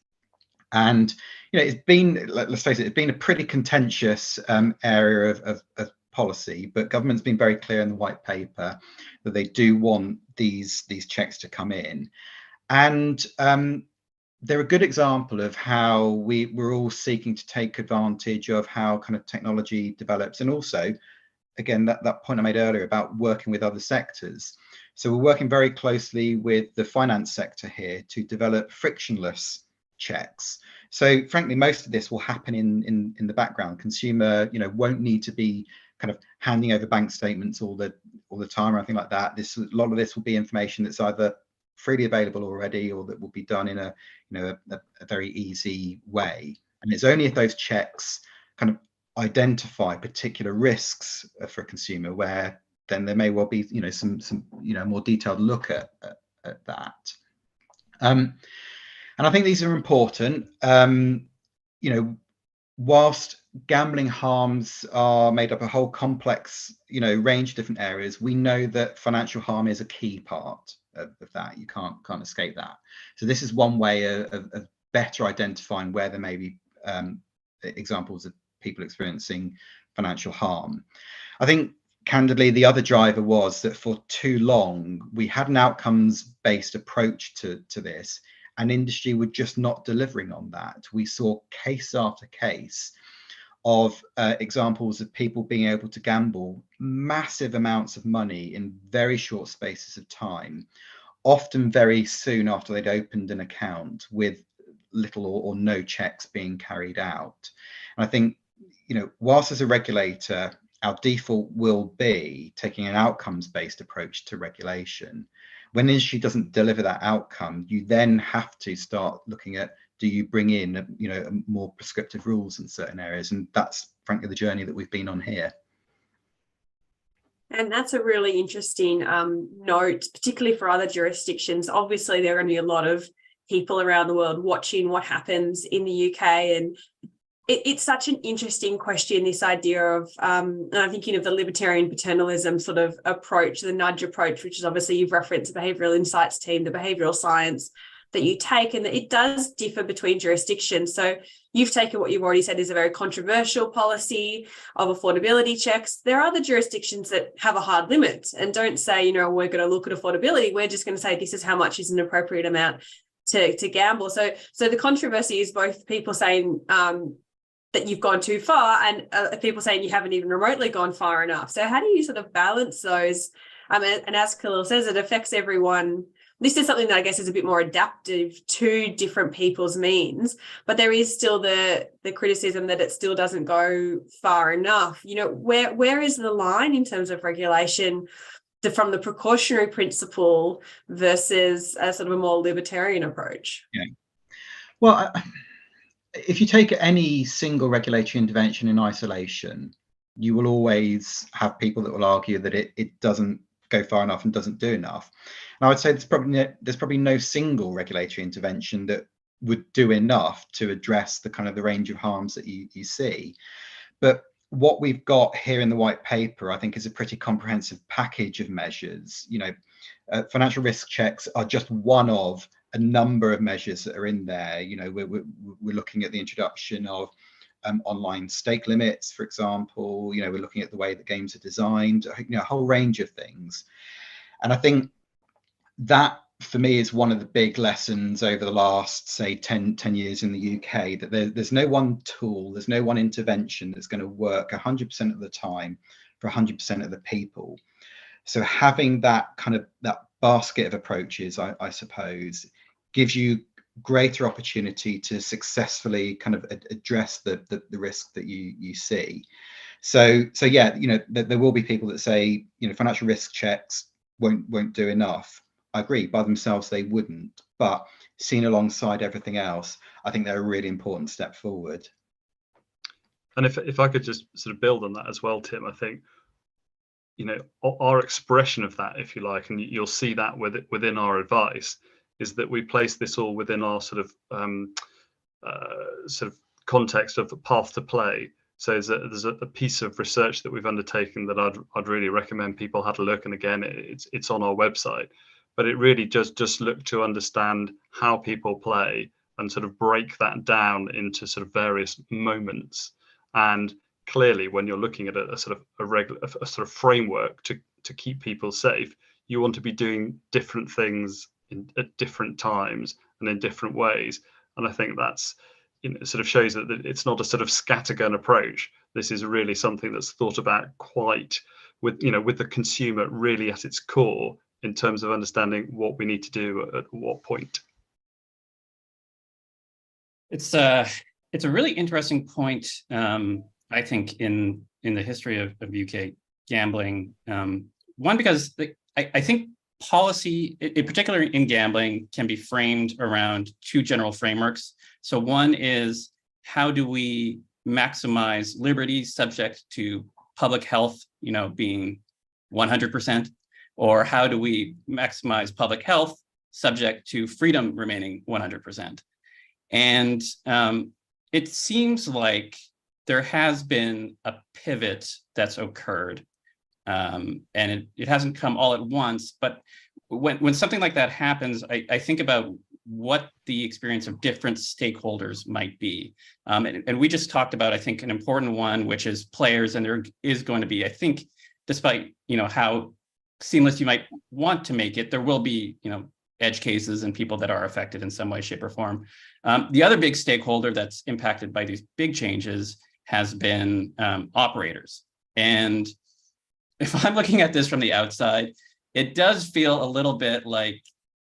And, you know, it's been, let's face it, it's been a pretty contentious area of policy, but government's been very clear in the white paper that they do want these checks to come in. And they're a good example of how we're all seeking to take advantage of how kind of technology develops, and also, again, that point I made earlier about working with other sectors. So we're working very closely with the finance sector here to develop frictionless checks. So frankly, most of this will happen in the background. Consumer, you know, won't need to be kind of handing over bank statements all the time or anything like that. A lot of this will be information that's either freely available already, or that will be done in a very easy way. And it's only if those checks kind of identify particular risks for a consumer where then there may well be, you know, some more detailed look at that. And I think these are important. You know, whilst gambling harms are made up a whole complex, you know, range of different areas, we know that financial harm is a key part of that. You can't escape that. So this is one way of better identifying where there may be examples of people experiencing financial harm. I think, candidly, the other driver was that for too long we had an outcomes-based approach to this, and industry were just not delivering on that. We saw case after case of examples of people being able to gamble massive amounts of money in very short spaces of time, often very soon after they'd opened an account, with little or no checks being carried out. And I think, you know, whilst as a regulator, our default will be taking an outcomes-based approach to regulation. When industry doesn't deliver that outcome, you then have to start looking at, do you bring in, you know, more prescriptive rules in certain areas? And that's frankly the journey that we've been on here. And that's a really interesting note, particularly for other jurisdictions. Obviously, there are going to be a lot of people around the world watching what happens in the UK, and it's such an interesting question, this idea of, and I'm thinking of the libertarian paternalism sort of approach, the nudge approach, which is obviously, you've referenced the behavioural insights team, the behavioural science that you take, and it does differ between jurisdictions. So you've taken what you've already said is a very controversial policy of affordability checks. There are other jurisdictions that have a hard limit and don't say, you know, we're going to look at affordability. We're just going to say this is how much is an appropriate amount to gamble. So the controversy is both people saying that you've gone too far, and people saying you haven't even remotely gone far enough. So how do you sort of balance those? And as Kahlil says, it affects everyone. This is something that I guess is a bit more adaptive to different people's means, but there is still the criticism that it still doesn't go far enough. You know, where is the line in terms of regulation from the precautionary principle versus a sort of a more libertarian approach? Yeah. Well, if you take any single regulatory intervention in isolation, you will always have people that will argue that it doesn't go far enough and doesn't do enough. And I would say there's probably no single regulatory intervention that would do enough to address the kind of the range of harms that you see. But what we've got here in the white paper, I think, is a pretty comprehensive package of measures. Financial risk checks are just one of a number of measures that are in there. We're looking at the introduction of online stake limits, for example. We're looking at the way that games are designed, a whole range of things. And I think that, for me, is one of the big lessons over the last, say, 10 years in the UK, that there's no one tool, there's no one intervention that's going to work 100% of the time for 100% of the people. So having that basket of approaches, I suppose, gives you greater opportunity to successfully kind of address the risk that you see. So yeah, there will be people that say, financial risk checks won't do enough. I agree, by themselves they wouldn't, but seen alongside everything else, I think they're a really important step forward. And if I could just sort of build on that as well, Tim, I think, our expression of that, if you like, and you'll see that within our advice, is that we place this all within our sort of context of the path to play. So there's a piece of research that we've undertaken that I'd really recommend people have a look. And again, it's on our website. But it really just look to understand how people play and sort of break that down into sort of various moments. And clearly, when you're looking at a sort of framework to keep people safe, you want to be doing different things at different times and in different ways. And I think that's, it sort of shows that it's not a sort of scattergun approach. This is really something that's thought about quite with the consumer really at its core, in terms of understanding what we need to do at what point. It's a really interesting point, I think, in the history of UK gambling. One, because I think policy, in particular in gambling, can be framed around two general frameworks. So one is, how do we maximize liberty subject to public health, being 100%? Or how do we maximize public health subject to freedom remaining 100%? And it seems like there has been a pivot that's occurred, and it hasn't come all at once. But when something like that happens, I think about what the experience of different stakeholders might be. And we just talked about, I think, an important one, which is players. And there is going to be, I think, despite how seamless you might want to make it, there will be edge cases and people that are affected in some way, shape, or form. The other big stakeholder that's impacted by these big changes has been operators. And if I'm looking at this from the outside, it does feel a little bit like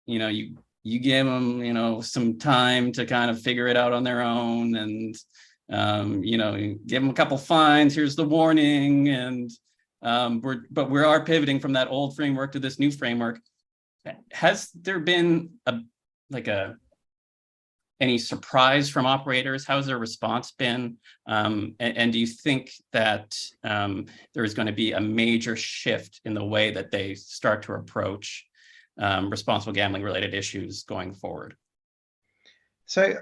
you give them some time to kind of figure it out on their own, and you give them a couple fines, here's the warning, and we are pivoting from that old framework to this new framework. Has there been any surprise from operators? How's their response been? And do you think that there is going to be a major shift in the way that they start to approach responsible gambling related issues going forward? So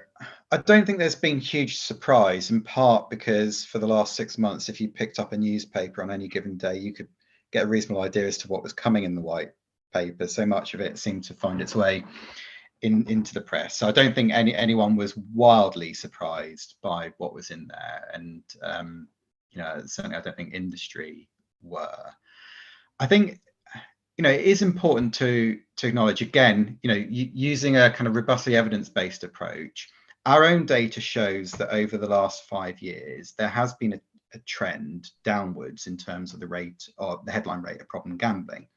I don't think there's been huge surprise, in part because for the last 6 months, if you picked up a newspaper on any given day, you could get a reasonable idea as to what was coming in the white paper. So much of it seemed to find its way into the press. So I don't think anyone was wildly surprised by what was in there. And certainly I don't think industry were. I think it is important to acknowledge, again, using a kind of robustly evidence-based approach, our own data shows that over the last 5 years, there has been a trend downwards in terms of the headline rate of problem gambling.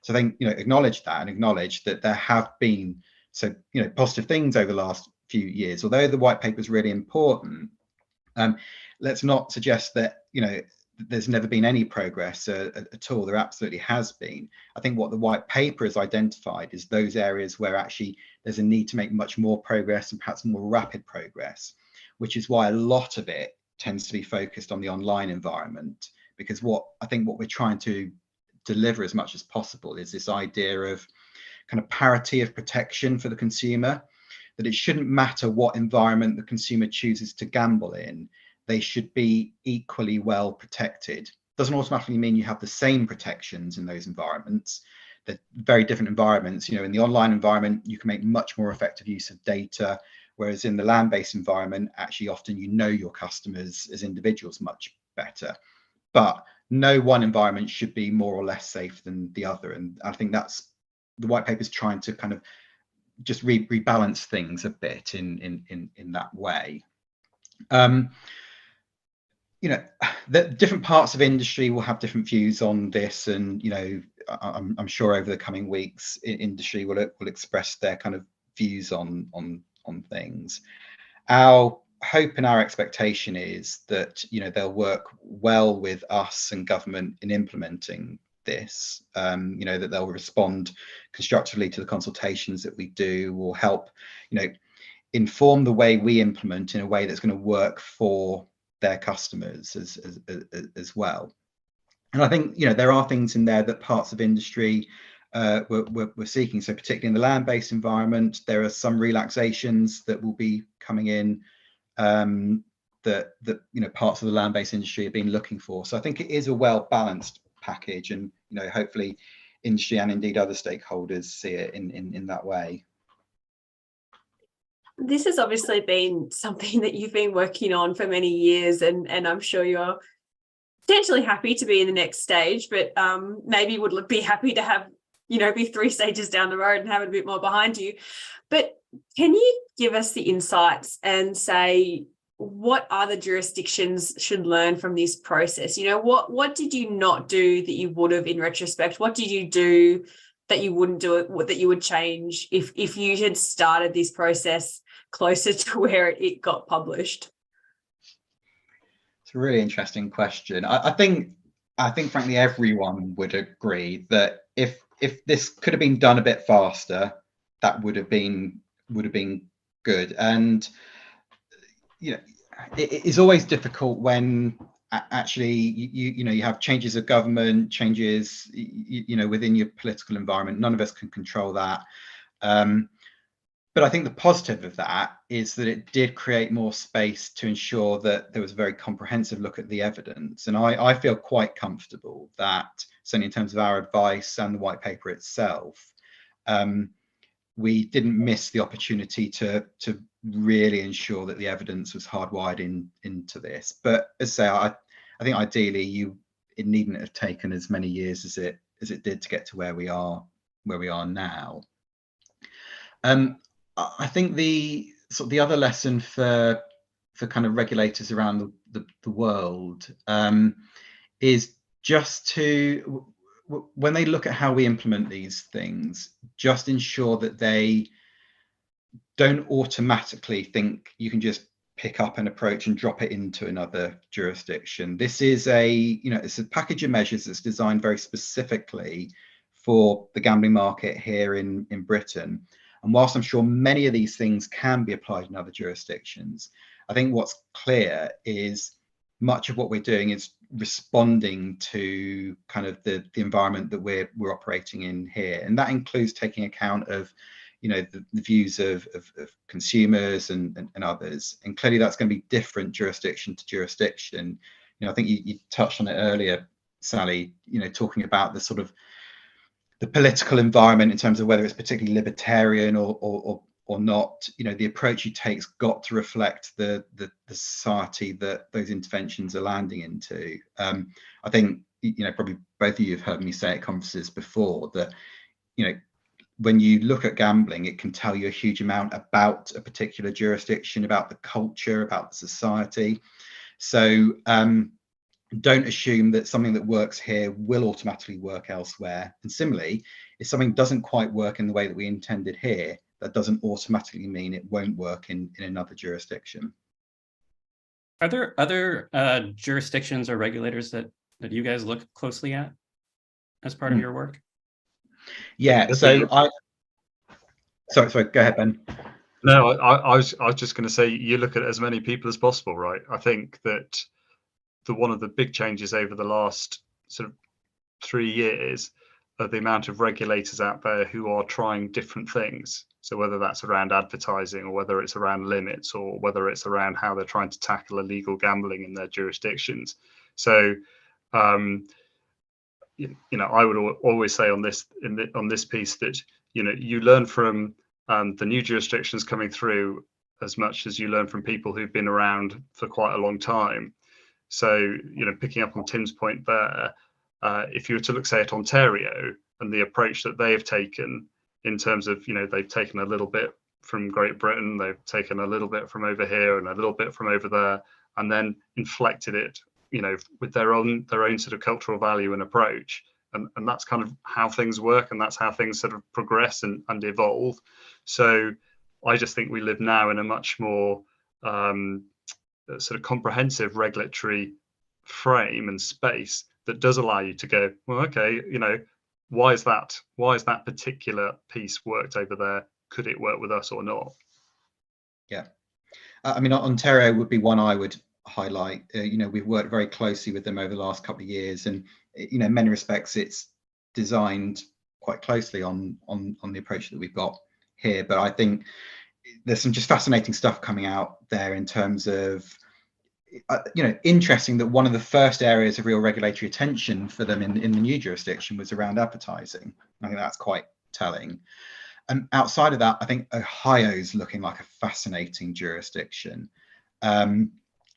So I think, acknowledge that, and acknowledge that there have been positive things over the last few years. Although the white paper is really important, let's not suggest that, there's never been any progress at all. There absolutely has been. I think what the white paper has identified is those areas where actually there's a need to make much more progress, and perhaps more rapid progress, which is why a lot of it tends to be focused on the online environment, because what we're trying to deliver as much as possible is this idea of kind of parity of protection for the consumer, that it shouldn't matter what environment the consumer chooses to gamble in, they should be equally well protected. Doesn't automatically mean you have the same protections in those environments. They're very different environments. You know, in the online environment, you can make much more effective use of data, whereas in the land-based environment, actually often you know your customers as individuals much better. But no one environment should be more or less safe than the other. And I think that's the white paper is trying to kind of just rebalance things a bit in that way. You know, the different parts of industry will have different views on this, and you know, I'm sure over the coming weeks, industry will express their kind of views on things. Our hope and our expectation is that, you know, they'll work well with us and government in implementing this. You know, that they'll respond constructively to the consultations that we do, will help, you know, inform the way we implement in a way that's going to work for their customers as well. And I think, you know, there are things in there that parts of industry we're seeking. So particularly in the land-based environment, there are some relaxations that will be coming in that you know, parts of the land-based industry have been looking for. So I think it is a well-balanced package, and you know, hopefully industry and indeed other stakeholders see it in that way. This has obviously been something that you've been working on for many years, and I'm sure you're potentially happy to be in the next stage, but maybe would be happy to have, you know, be 3 stages down the road and have it a bit more behind you. But can you give us the insights and say what other jurisdictions should learn from this process? You know, what did you not do that you would have in retrospect? What did you do that you wouldn't do it, that you would change if you had started this process closer to where it got published? It's a really interesting question. I think frankly everyone would agree that if this could have been done a bit faster, that would have been good. And you know, it is always difficult when actually you know, you have changes of government, changes you know, within your political environment. None of us can control that. But I think the positive of that is that it did create more space to ensure that there was a very comprehensive look at the evidence. And I feel quite comfortable that, certainly in terms of our advice and the white paper itself, we didn't miss the opportunity to really ensure that the evidence was hardwired into this. But as I say, I think ideally it needn't have taken as many years as it did to get to where we are now. I think the other lesson for kind of regulators around the world is just to, when they look at how we implement these things, just ensure that they don't automatically think you can just pick up an approach and drop it into another jurisdiction. This is it's a package of measures that's designed very specifically for the gambling market here in Britain. And whilst I'm sure many of these things can be applied in other jurisdictions, I think what's clear is much of what we're doing is responding to kind of the environment that we're operating in here. And that includes taking account of, you know, the views of consumers and others. And clearly that's going to be different jurisdiction to jurisdiction. You know, I think you touched on it earlier, Sally, you know, talking about the sort of the political environment in terms of whether it's particularly libertarian or not. You know, the approach you take's got to reflect the society that those interventions are landing into. I think, you know, probably both of you have heard me say at conferences before that, you know, when you look at gambling, it can tell you a huge amount about a particular jurisdiction, about the culture, about the society. So don't assume that something that works here will automatically work elsewhere. And similarly, if something doesn't quite work in the way that we intended here, that doesn't automatically mean it won't work in another jurisdiction. Are there other jurisdictions or regulators that you guys look closely at as part of your work? Yeah, so sorry, go ahead, Ben. No, I was just going to say, you look at as many people as possible, right? I think that one of the big changes over the last sort of 3 years are the amount of regulators out there who are trying different things. So whether that's around advertising, or whether it's around limits, or whether it's around how they're trying to tackle illegal gambling in their jurisdictions. So I would always say on this piece that you learn from the new jurisdictions coming through as much as you learn from people who've been around for quite a long time. So picking up on Tim's point there, if you were to look, say, at Ontario and the approach that they have taken in terms of they've taken a little bit from Great Britain, they've taken a little bit from over here and a little bit from over there, and then inflected it with their own sort of cultural value and approach, and that's kind of how things work, and that's how things sort of progress and evolve. So I just think we live now in a much more sort of comprehensive regulatory frame and space that does allow you to go, well, okay, why is that particular piece worked over there? Could it work with us or not? Yeah, I mean, Ontario would be one I would highlight. We've worked very closely with them over the last couple of years, and in many respects it's designed quite closely on the approach that we've got here. But I think there's some just fascinating stuff coming out there in terms of interesting that one of the first areas of real regulatory attention for them in the new jurisdiction was around advertising. I think that's quite telling. And outside of that, I think Ohio's looking like a fascinating jurisdiction. And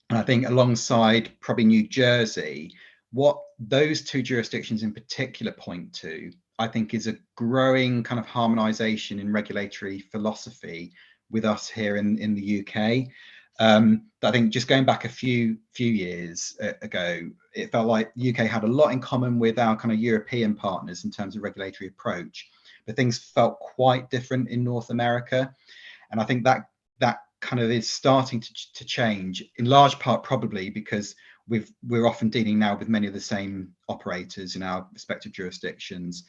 I think alongside probably New Jersey, what those two jurisdictions in particular point to, I think, is a growing kind of harmonization in regulatory philosophy with us here in the UK. I think just going back a few years ago, it felt like the UK had a lot in common with our kind of European partners in terms of regulatory approach, but things felt quite different in North America. And I think that kind of is starting to change, in large part probably because we're often dealing now with many of the same operators in our respective jurisdictions.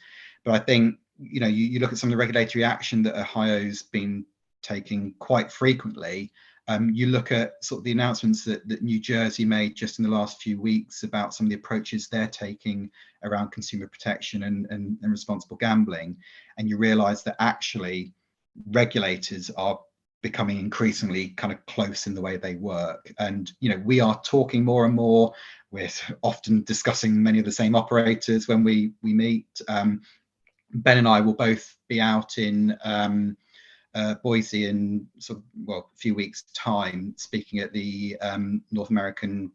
But I think you look at some of the regulatory action that Ohio's been taking quite frequently. You look at sort of the announcements that New Jersey made just in the last few weeks about some of the approaches they're taking around consumer protection and responsible gambling, and you realize that actually regulators are becoming increasingly kind of close in the way they work. And we are talking more and more. We're often discussing many of the same operators when we meet. Ben and I will both be out in Boise in a few weeks' time, speaking at the North American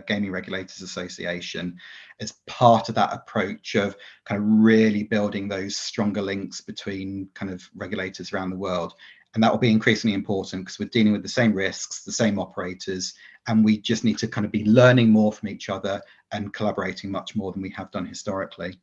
Gaming Regulators Association as part of that approach of kind of really building those stronger links between kind of regulators around the world. And that will be increasingly important because we're dealing with the same risks, the same operators, and we just need to kind of be learning more from each other and collaborating much more than we have done historically.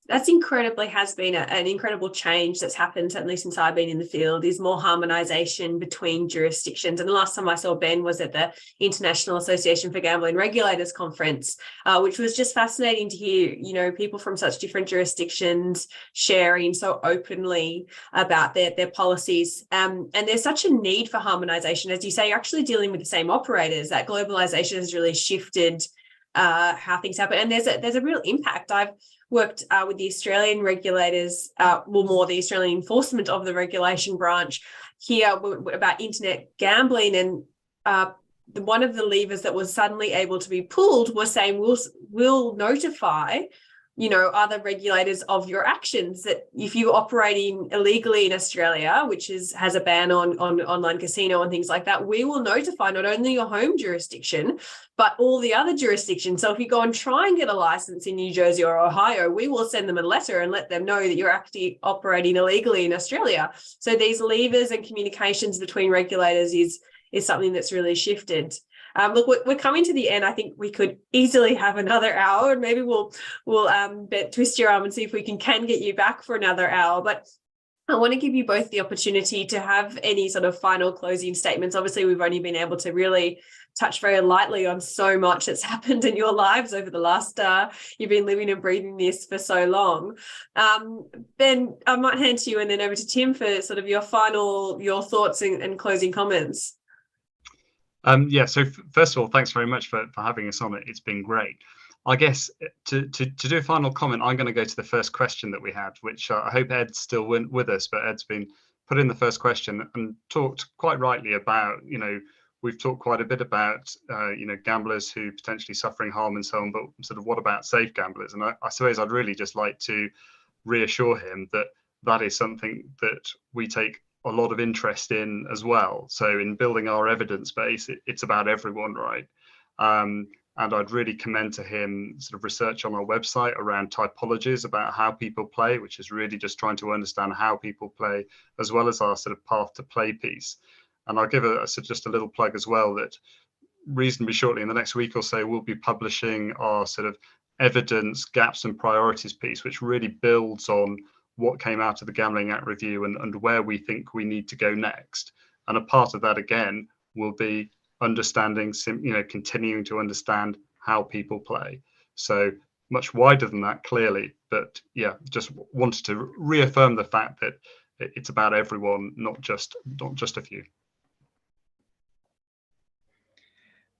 That's incredibly has been an incredible change that's happened, certainly since I've been in the field, is more harmonisation between jurisdictions. And the last time I saw Ben was at the International Association for Gambling Regulators Conference, which was just fascinating to hear, people from such different jurisdictions sharing so openly about their policies. And there's such a need for harmonisation. As you say, you're actually dealing with the same operators. That globalisation has really shifted how things happen. And there's a real impact. I've worked with the Australian regulators, more the Australian enforcement of the regulation branch here about internet gambling. And one of the levers that was suddenly able to be pulled was saying we'll notify other regulators of your actions, that if you're operating illegally in Australia, which has a ban on online casino and things like that, we will notify not only your home jurisdiction, but all the other jurisdictions. So if you go and try and get a license in New Jersey or Ohio, we will send them a letter and let them know that you're actually operating illegally in Australia. So these levers and communications between regulators is something that's really shifted. Look, we're coming to the end. I think we could easily have another hour, and maybe we'll twist your arm and see if we can get you back for another hour. But I want to give you both the opportunity to have any sort of final closing statements. Obviously, we've only been able to really touch very lightly on so much that's happened in your lives over the last, you've been living and breathing this for so long. Ben, I might hand to you and then over to Tim for sort of your thoughts and closing comments. So first of all, thanks very much for having us on it. It's been great. I guess to do a final comment, I'm going to go to the first question that we had, which I hope Ed's still with us, but Ed's been put in the first question and talked quite rightly about, we've talked quite a bit about, gamblers who potentially suffering harm and so on, but sort of what about safe gamblers? And I suppose I'd really just like to reassure him that that is something that we take a lot of interest in as well. So in building our evidence base, it's about everyone, right? And I'd really commend to him sort of research on our website around typologies about how people play, which is really just trying to understand how people play, as well as our sort of path to play piece. And I'll give just a little plug as well that reasonably shortly in the next week or so, we'll be publishing our sort of evidence gaps and priorities piece, which really builds on what came out of the Gambling Act review and where we think we need to go next. And a part of that, again, will be understanding, continuing to understand how people play. So much wider than that, clearly. But yeah, just wanted to reaffirm the fact that it's about everyone, not just a few.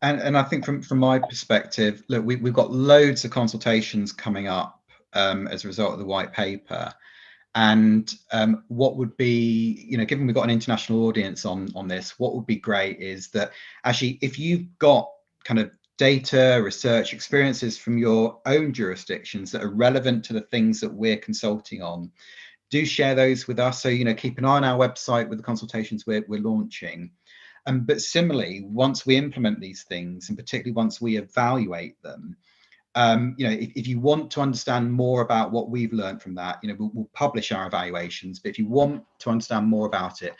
And I think from my perspective, look, we've got loads of consultations coming up as a result of the white paper. And what would be, given we've got an international audience on this, what would be great is that actually, if you've got kind of data, research, experiences from your own jurisdictions that are relevant to the things that we're consulting on, do share those with us. So, keep an eye on our website with the consultations we're launching. But similarly, once we implement these things, and particularly once we evaluate them, if you want to understand more about what we've learned from that, we'll publish our evaluations. But if you want to understand more about it,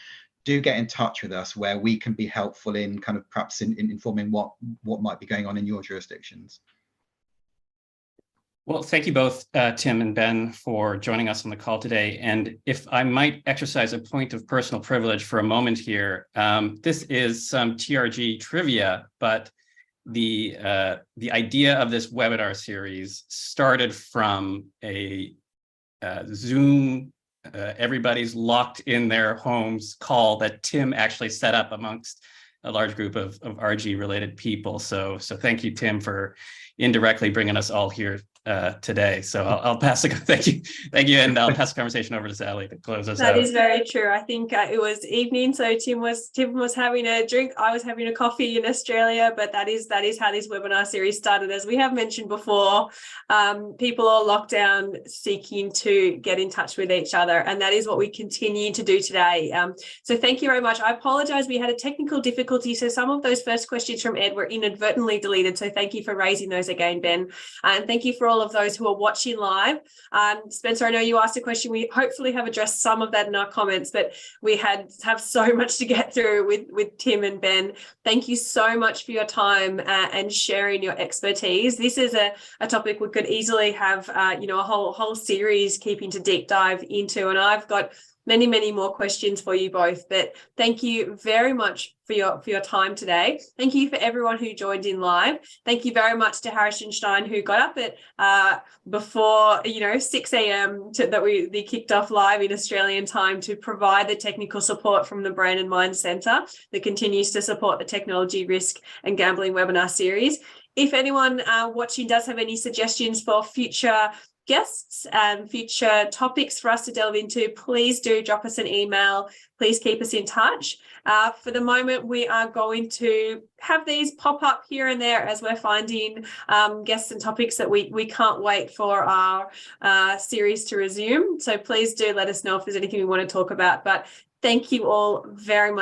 do get in touch with us where we can be helpful in kind of perhaps in informing what might be going on in your jurisdictions. Well, thank you both, Tim and Ben, for joining us on the call today. And if I might exercise a point of personal privilege for a moment here, this is some TRG trivia, but the idea of this webinar series started from a Zoom, everybody's locked in their homes call that Tim actually set up amongst a large group of RG related people. So thank you, Tim, for indirectly bringing us all here today. So I'll pass the thank you, and I'll pass the conversation over to Sally to close us out. That is very true. I think it was evening, so Tim was having a drink. I was having a coffee in Australia, but that is how this webinar series started. As we have mentioned before, people are locked down, seeking to get in touch with each other, and that is what we continue to do today. So thank you very much. I apologise, we had a technical difficulty, so some of those first questions from Ed were inadvertently deleted. So thank you for raising those again, Ben, and thank you for all of those who are watching live. Spencer, I know you asked a question. We hopefully have addressed some of that in our comments, but we have so much to get through with Tim and Ben. Thank you so much for your time and sharing your expertise. This is a topic we could easily have a whole series keeping to deep dive into, and I've got many more questions for you both, but thank you very much for your time today. Thank you for everyone who joined in live. Thank you very much to Harrison Stein, who got up at before 6 a.m. that we kicked off live in Australian time to provide the technical support from the Brain and Mind Centre that continues to support the Technology Risk and Gambling webinar series. If anyone watching does have any suggestions for future guests and future topics for us to delve into, please do drop us an email. Please keep us in touch. For the moment, we are going to have these pop up here and there as we're finding guests and topics that we can't wait for our series to resume. So please do let us know if there's anything we want to talk about. But thank you all very much.